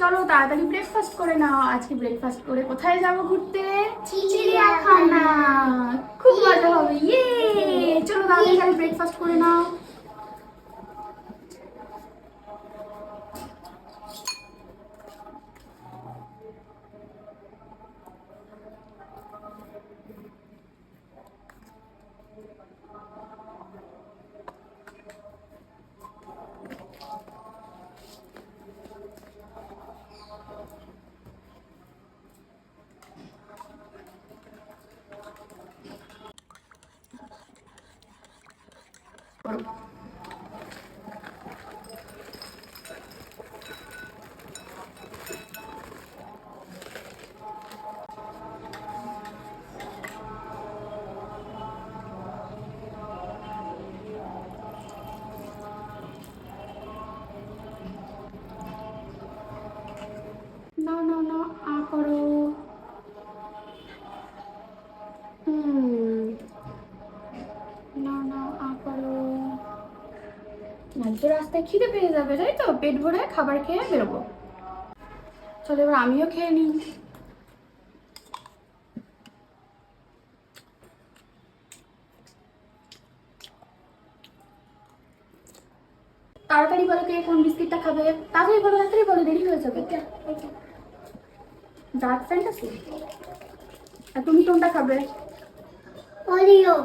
চলো তাড়াতাড়ি ব্রেকফাস্ট করে নাও। আজকে ব্রেকফাস্ট করে কোথায় যাব ঘুরতে? চিড়িয়াখানা। খুব মজা হবে। ইয়ে, চলো তাড়াতাড়ি ব্রেকফাস্ট করে নাও। না না না, আ করো। না না, আ করো। তো রাস্তায় খিদে পেয়ে যাবে, তাই তো? পেট ভরে খাবার খেয়ে বেরোবো। চলো এবার আমিও খেয়ে নিই। তাড়াতাড়ি বলো কে কোন বিস্কিটটা খাবে। তাড়াতাড়ি বলো, দেরি হয়ে যাবে। Dark fantasy. আর তুমি কোনটা খাবে? ওরিও।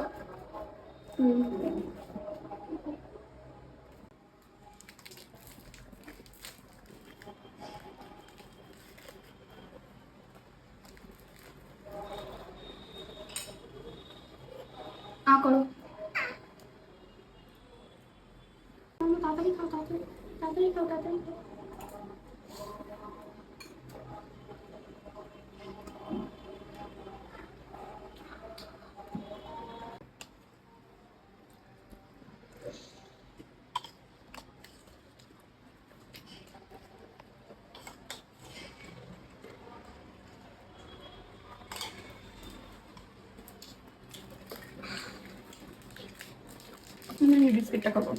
করো। তাড়াতাড়ি খাও, তাড়াতাড়ি খাও, তাড়াতাড়ি খাও। বিস্কিটটা খাবো।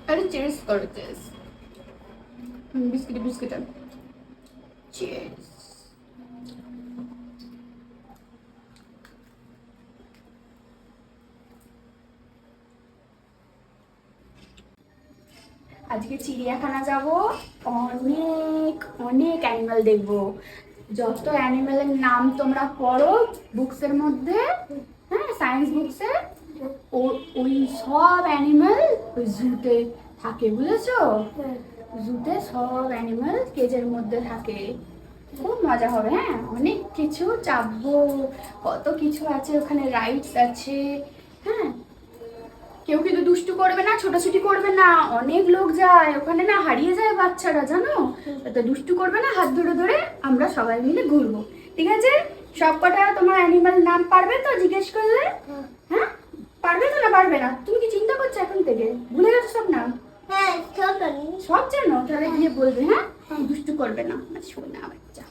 আরে চিয়ার্স করো, চিয়ার্স। Biscuit cheers. আজকে চিড়িয়াখানা যাব। অনেক অনেক অ্যানিমাল দেখব। যত অ্যানিমালের নাম তোমরা পড়ো বুকসের মধ্যে, হ্যাঁ, সায়েন্স বুকসে, ওই সব অ্যানিমাল ওই জুতে থাকে, বুঝেছো? জুতে সব অ্যানিমাল কেজের মধ্যে থাকে। খুব মজা হবে। হ্যাঁ, অনেক কিছু চাপবো, কত কিছু আছে ওখানে, রাইডস আছে। হ্যাঁ, কেউ কিন্তু দুষ্টু করবে না, ছোটাছুটি করবে না। অনেক লোক যায় ওখানে, না হারিয়ে যায় বাচ্চারা, জানো তো? দুষ্টু করবে না, হাত ধরে ধরে আমরা সবাই মিলে ঘুরবো, ঠিক আছে? সব কটা তোমার অ্যানিমাল নাম পারবে তো জিজ্ঞেস করলে? হ্যাঁ, পারবে তো না পারবে না? তুমি কি চিন্তা করছো এখন থেকে? ভুলে গেছো সব নাম? হ্যাঁ, সব জানি। সব জানো? তাহলে গিয়ে বলবে। হ্যাঁ, দুষ্টু করবে না, শোনা বাচ্চা।